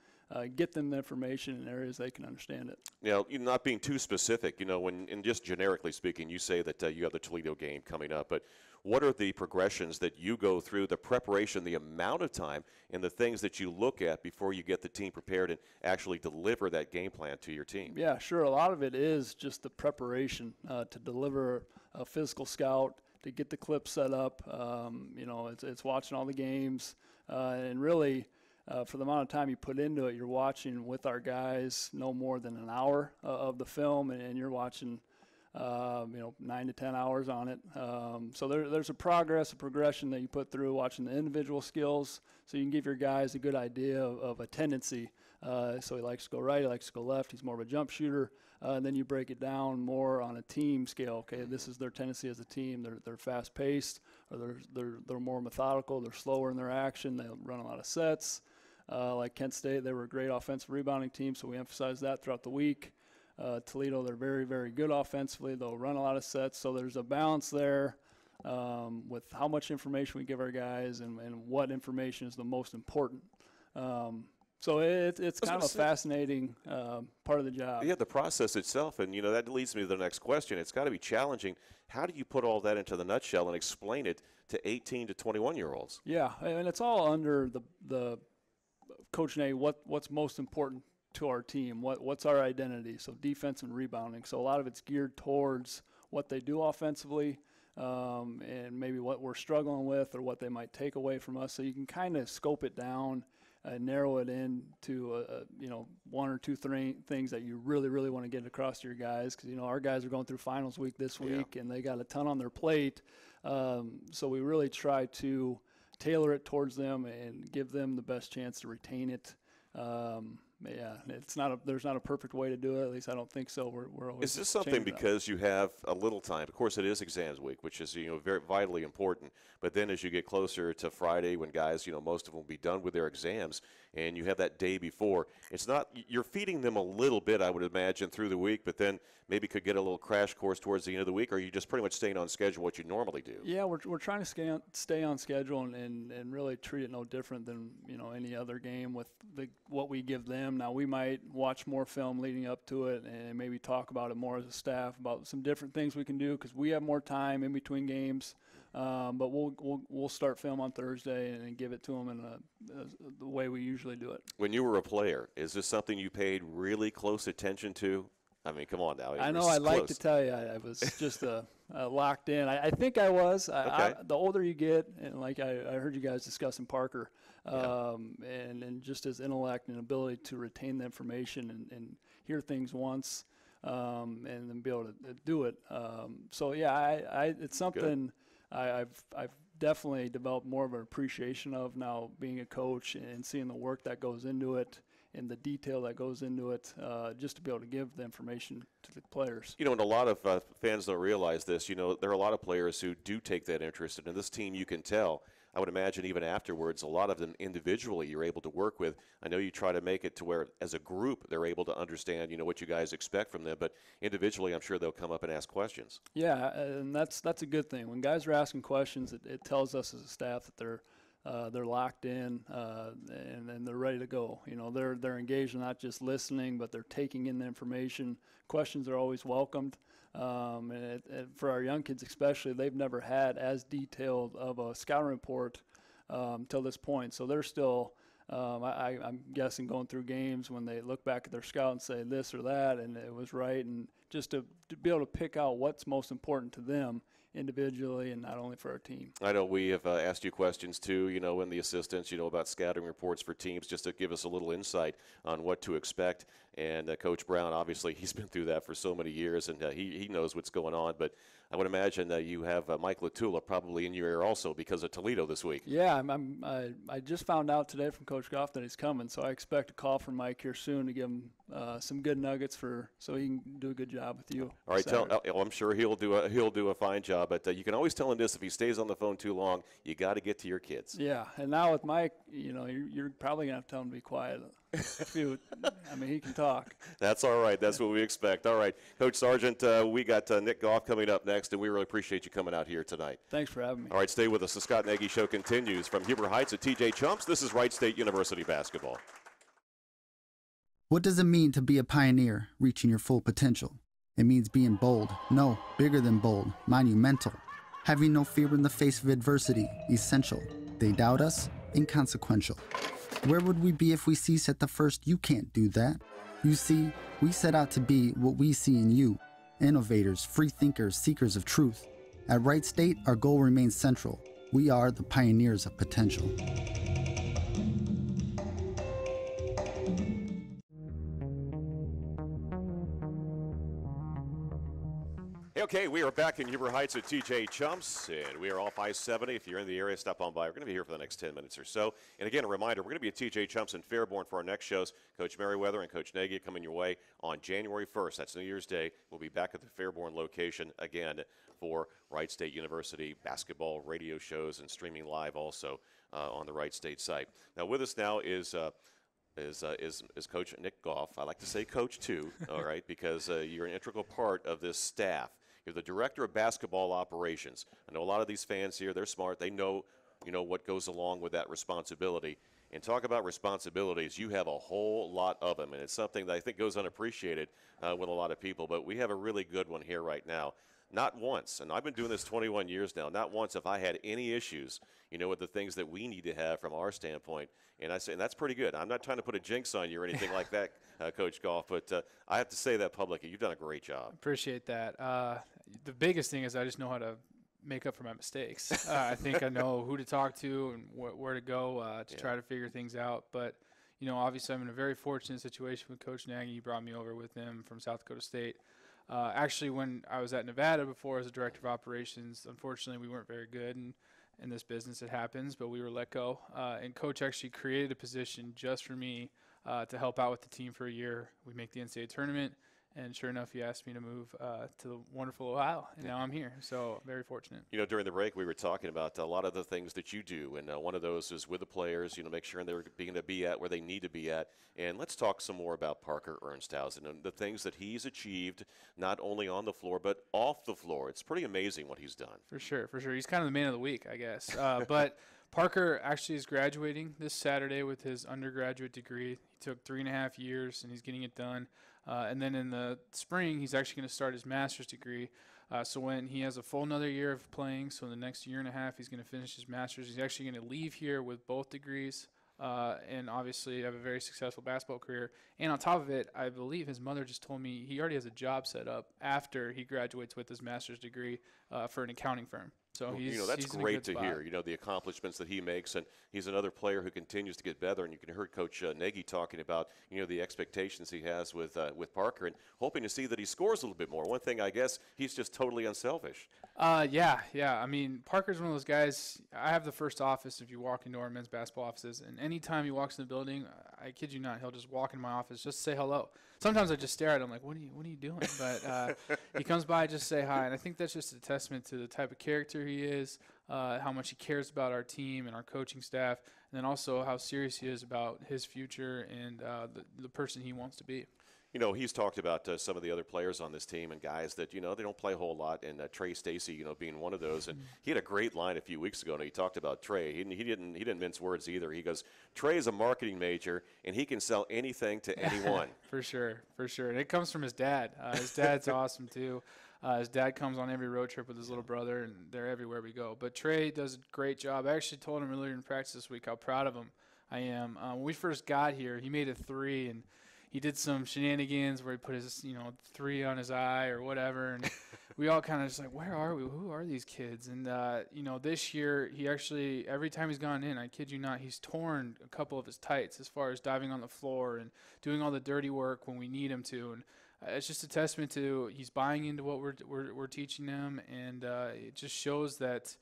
get them the information in areas they can understand it. Now, you're not being too specific, you know, and just generically speaking, you say that you have the Toledo game coming up, but what are the progressions that you go through, the preparation, the amount of time, and the things that you look at before you get the team prepared and actually deliver that game plan to your team? Yeah, sure. A lot of it is just the preparation to deliver a physical scout, to get the clip set up. You know, it's watching all the games, and really for the amount of time you put into it, you're watching with our guys no more than an hour of the film, and you're watching you know, 9 to 10 hours on it. So there's a progression that you put through watching the individual skills, so you can give your guys a good idea of a tendency. So he likes to go right, he likes to go left, he's more of a jump shooter. And then you break it down more on a team scale. Okay, this is their tendency as a team. They're fast paced, or they're more methodical. They're slower in their action. They run a lot of sets. Like Kent State, they were a great offensive rebounding team, so we emphasize that throughout the week. Toledo, they're very, very good offensively. They'll run a lot of sets, so there's a balance there with how much information we give our guys and what information is the most important. So it's kind of a fascinating part of the job. Yeah, the process itself, and, you know, that leads me to the next question. It's got to be challenging. How do you put all that into the nutshell and explain it to 18 to 21-year-olds? Yeah, and it's all under the Coach Nagy, what's most important to our team, what's our identity, so defense and rebounding. So a lot of it's geared towards what they do offensively, and maybe what we're struggling with or what they might take away from us. So you can kind of scope it down and narrow it in to, you know, 1 or 2 things that you really, really want to get across to your guys, because, you know, our guys are going through finals week this week, and they got a ton on their plate. So we really try to tailor it towards them and give them the best chance to retain it. Yeah, there's not a perfect way to do it. At least I don't think so. We're always. Is this something because you have a little time? Of course, it is exams week, which is, you know, very vitally important. But then as you get closer to Friday, when guys, you know, most of them will be done with their exams, and you have that day before, it's not, you're feeding them a little bit, I would imagine, through the week, but then maybe could get a little crash course towards the end of the week, or are you just pretty much staying on schedule what you normally do? Yeah, we're trying to stay on schedule and really treat it no different than, you know, any other game with what we give them. Now, we might watch more film leading up to it and maybe talk about it more as a staff about some different things we can do, because we have more time in between games. But we'll start film on Thursday and give it to them in the way we usually do it. When you were a player, is this something you paid really close attention to? I mean, come on now. I know. I'd like to tell you I was just locked in. I think I was. Okay. The older you get, and like I heard you guys discussing Parker, and just his intellect and ability to retain the information and hear things once, and then be able to do it. So yeah, it's something I've definitely developed more of an appreciation of now, being a coach and seeing the work that goes into it and the detail that goes into it, just to be able to give the information to the players. You know, and a lot of fans don't realize this. You know, there are a lot of players who do take that interest, and in this team you can tell. I would imagine even afterwards, a lot of them individually you're able to work with. I know you try to make it to where, as a group, they're able to understand, you know, what you guys expect from them, but individually I'm sure they'll come up and ask questions. Yeah, and that's a good thing. When guys are asking questions, it tells us as a staff that they're locked in, and they're ready to go. You know, they're engaged in not just listening, but they're taking in the information. Questions are always welcomed. And for our young kids especially, they've never had as detailed of a scouting report till this point. So they're still, I'm guessing, going through games when they look back at their scout and say this or that, and it was right. And just to be able to pick out what's most important to them individually and not only for our team. I know we have asked you questions too, you know, and the assistants, you know, about scouting reports for teams, just to give us a little insight on what to expect. And Coach Brown, obviously, he's been through that for so many years, and he knows what's going on. But I would imagine that you have Mike Latula probably in your ear also because of Toledo this week. Yeah, I just found out today from Coach Goff that he's coming, so I expect a call from Mike here soon to give him some good nuggets so he can do a good job with you. All right, I'm sure he'll do a fine job. But you can always tell him this: if he stays on the phone too long, you got to get to your kids. Yeah, and now with Mike, you know, you're probably gonna have to tell him to be quiet. I mean, he can talk. That's all right. That's what we expect. All right, Coach Sargent, we got Nick Goff coming up next, and we really appreciate you coming out here tonight. Thanks for having me. All right, stay with us. The Scott Nagy Show continues from Huber Heights at TJ Chumps. This is Wright State University basketball. What does it mean to be a pioneer, reaching your full potential? It means being bold, no, bigger than bold, monumental. Having no fear in the face of adversity, essential. They doubt us, inconsequential. Where would we be if we cease at the first "you can't do that"? You see, we set out to be what we see in you. Innovators, free thinkers, seekers of truth. At Wright State, our goal remains central. We are the pioneers of potential. Okay, we are back in Huber Heights at TJ Chumps, and we are off I-70. If you're in the area, stop on by. We're going to be here for the next 10 minutes or so. And again, a reminder, we're going to be at TJ Chumps in Fairborn for our next shows. Coach Merriweather and Coach Nagy coming your way on January 1st. That's New Year's Day. We'll be back at the Fairborn location again for Wright State University basketball radio shows and streaming live also on the Wright State site. Now, with us now is Coach Nick Goff. I like to say Coach too, all right, because you're an integral part of this staff. You're the Director of Basketball Operations. I know a lot of these fans here, they're smart. They know, what goes along with that responsibility. And talk about responsibilities, you have a whole lot of them, and it's something that I think goes unappreciated with a lot of people, but we have a really good one here right now. Not once, and I've been doing this 21 years now, not once have I had any issues, with the things that we need to have from our standpoint. And I say, and that's pretty good. I'm not trying to put a jinx on you or anything like that, Coach Goff, but I have to say that publicly. You've done a great job. Appreciate that. The biggest thing is I just know how to make up for my mistakes. I think I know who to talk to and where to go to try to figure things out. But, obviously I'm in a very fortunate situation with Coach Nagy. He brought me over with him from South Dakota State. Actually, when I was at Nevada before as a director of operations, unfortunately we weren't very good, and in this business it happens, but we were let go. And Coach actually created a position just for me to help out with the team for a year. We make the NCAA tournament, and sure enough, he asked me to move to the wonderful Ohio, and now I'm here. So very fortunate. During the break, we were talking about a lot of the things that you do, and one of those is with the players, make sure they're going to be at where they need to be at. And let's talk some more about Parker Ernstausen and the things that he's achieved, not only on the floor, but off the floor. It's pretty amazing what he's done. For sure. He's kind of the man of the week, I guess. But Parker actually is graduating this Saturday with his undergraduate degree. He took 3.5 years, and he's getting it done. And then in the spring, he's actually going to start his master's degree. So when he has a full another year of playing, so in the next 1.5 years, he's going to finish his master's. He's actually going to leave here with both degrees and obviously have a very successful basketball career. And on top of it, I believe his mother just told me he already has a job set up after he graduates with his master's degree for an accounting firm. So that's he's great to hear, the accomplishments that he makes. And he's another player who continues to get better. And you can hear Coach Nagy talking about, the expectations he has with Parker and hoping to see that he scores a little bit more. One thing, I guess, he's just totally unselfish. Yeah. I mean, Parker's one of those guys. I have the first office if you walk into our men's basketball offices. And anytime he walks in the building, I kid you not, he'll just walk in my office just to say hello. Sometimes I just stare at him like, what are you doing? But he comes by just to say hi. And I think that's just a testament to the type of character he is, how much he cares about our team and our coaching staff, and then also how serious he is about his future and the person he wants to be. He's talked about some of the other players on this team and guys that, they don't play a whole lot, and Trey Stacy, being one of those. And he had a great line a few weeks ago, and he talked about Trey. He didn't mince words either. He goes, Trey is a marketing major, and he can sell anything to anyone. For sure. And it comes from his dad. His dad's awesome, too. His dad comes on every road trip with his little brother, and they're everywhere we go. But Trey does a great job. I actually told him earlier in practice this week how proud of him I am. When we first got here, he made a three, and he did some shenanigans where he put his, three on his eye or whatever. And we all kind of just like, where are we? Who are these kids? And, this year he actually, every time he's gone in, I kid you not, he's torn a couple of his tights as far as diving on the floor and doing all the dirty work when we need him to. And it's just a testament to he's buying into what we're teaching them. And it just shows that,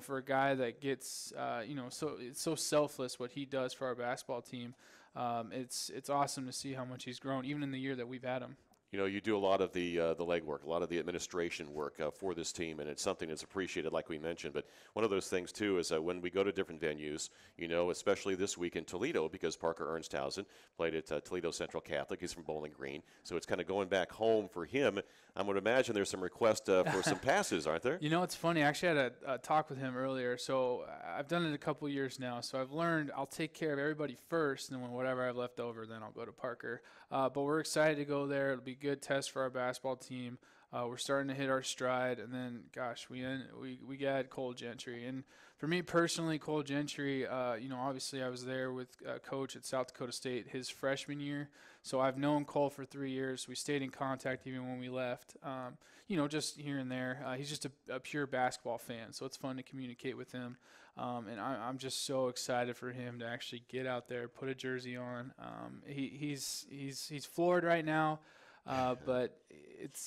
for a guy that gets, so it's so selfless what he does for our basketball team. It's awesome to see how much he's grown, even in the year that we've had him. You do a lot of the legwork, a lot of the administration work for this team, and it's something that's appreciated, like we mentioned. But one of those things, too, is when we go to different venues, especially this week in Toledo, because Parker Ernstausen played at Toledo Central Catholic. He's from Bowling Green, so it's kind of going back home for him. I would imagine there's some requests for some passes, aren't there? It's funny. I actually had a talk with him earlier. So I've done it a couple years now. So I've learned I'll take care of everybody first, and then whatever I've left over, then I'll go to Parker. But we're excited to go there. It'll be a good test for our basketball team. We're starting to hit our stride, and then, gosh, we got Cole Gentry. And for me personally, Cole Gentry, obviously I was there with Coach at South Dakota State his freshman year. So I've known Cole for 3 years. We stayed in contact even when we left, just here and there. He's just a pure basketball fan, so it's fun to communicate with him. And I'm just so excited for him to actually get out there, put a jersey on. He's floored right now. But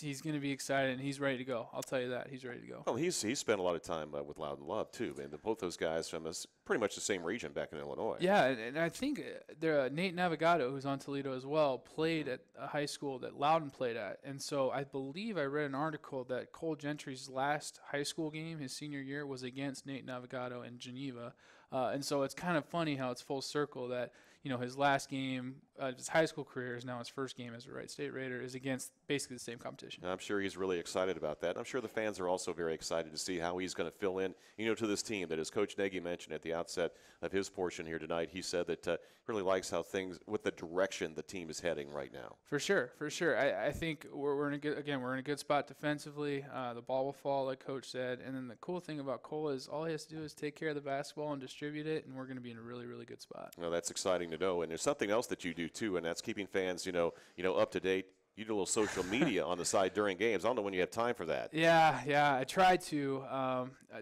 he's going to be excited, and he's ready to go. I'll tell you that. He's ready to go. Well, he's spent a lot of time with Loudon Love, too. And both those guys from pretty much the same region back in Illinois. Yeah, and I think Nate Navigato, who's on Toledo as well, played at a high school that Loudon played at. And so I believe I read an article that Cole Gentry's last high school game, his senior year, was against Nate Navigato in Geneva. And so it's kind of funny how it's full circle that, his last game of his high school career is now his first game as a Wright State Raider is against basically the same competition. I'm sure he's really excited about that. I'm sure the fans are also very excited to see how he's going to fill in, to this team that, as Coach Nagy mentioned at the outset of his portion here tonight, he said that he really likes how with the direction the team is heading right now. For sure. I think we're in a good spot defensively. The ball will fall, like Coach said. And then the cool thing about Cole is all he has to do is take care of the basketball and distribute it, and we're going to be in a really, really good spot. Well, that's exciting to know. And there's something else that you do too, and that's keeping fans, up to date. You do a little social media on the side during games. I don't know when you have time for that. Yeah, I try to.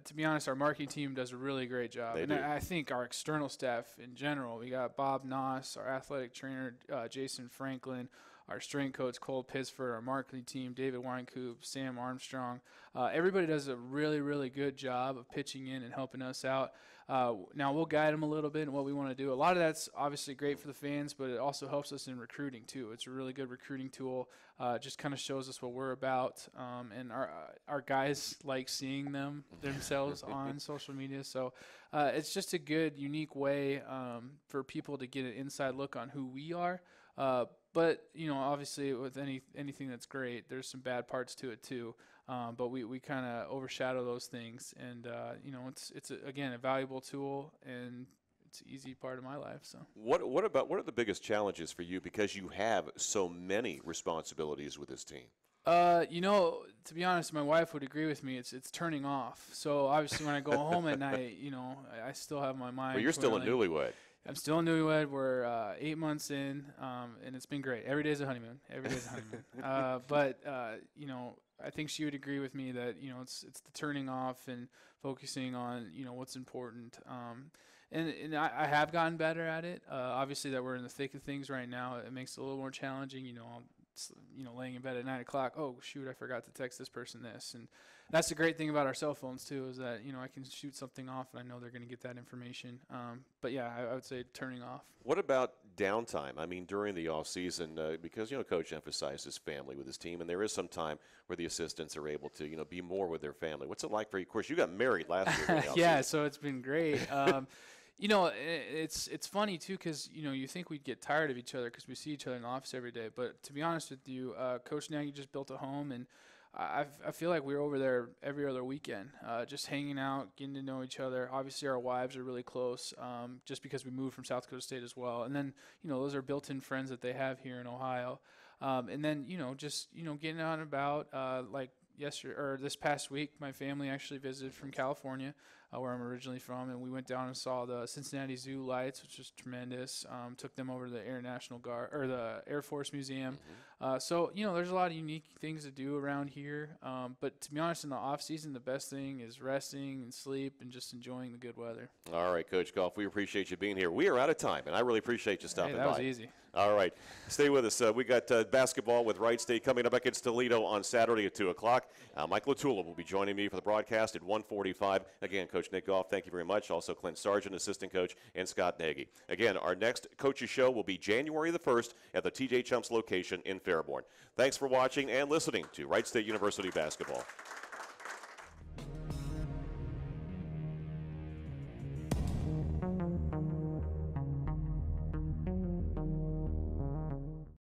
To be honest, our marketing team does a really great job. They and do. I think our external staff in general, we got Bob Noss, our athletic trainer, Jason Franklin, our strength coach, Cole Pisford, our marketing team, David Weinkoop, Sam Armstrong. Everybody does a really, really good job of pitching in and helping us out. Now, we'll guide them a little bit in what we want to do. A lot of that's obviously great for the fans, but it also helps us in recruiting, too. It's a really good recruiting tool. Just kind of shows us what we're about. And our guys like seeing themselves on social media. So it's just a good, unique way for people to get an inside look on who we are. But, obviously with anything that's great, there's some bad parts to it, too. But we kind of overshadow those things, and it's again a valuable tool, and it's an easy part of my life. So what are the biggest challenges for you, because you have so many responsibilities with this team? To be honest, my wife would agree with me. It's turning off. So obviously when I go home at night, I still have my mind. Well, you're still a newlywed. I'm still a newlywed. We're 8 months in, and it's been great. Every day's a honeymoon. But I think she would agree with me that it's the turning off and focusing on what's important. And I have gotten better at it. Obviously, that we're in the thick of things right now, it makes it a little more challenging. Laying in bed at 9 o'clock. Oh shoot, I forgot to text this person this. And that's the great thing about our cell phones too, is that I can shoot something off and I know they're going to get that information. But yeah, I would say turning off. What about downtime? I mean, during the off season, because Coach emphasizes family with his team, and there is some time where the assistants are able to be more with their family. What's it like for you? Of course, you got married last year. During the yeah, so it's been great. It's funny too, because you think we'd get tired of each other because we see each other in the office every day. But to be honest with you, Coach Nagy just built a home, and I feel like we're over there every other weekend, just hanging out, getting to know each other. Obviously, our wives are really close, just because we moved from South Dakota State as well. And then those are built-in friends that they have here in Ohio. And then just getting out and about, like yesterday or this past week, my family actually visited from California, where I'm originally from, and we went down and saw the Cincinnati Zoo lights, which was tremendous. Took them over to the Air National Guard or the Air Force Museum. So there's a lot of unique things to do around here. But to be honest, in the off season, the best thing is resting and sleep and just enjoying the good weather. All right, Coach Goff, we appreciate you being here. We are out of time, and I really appreciate you stopping by. That was easy. All right, stay with us. We got basketball with Wright State coming up against Toledo on Saturday at 2 o'clock. Mike Latula will be joining me for the broadcast at 1:45. Again, Coach Nick Goff, thank you very much. Also, Clint Sargent, assistant coach, and Scott Nagy. Again, our next coaches show will be January the 1st at the TJ Chumps location in Fairborn. Thanks for watching and listening to Wright State University basketball.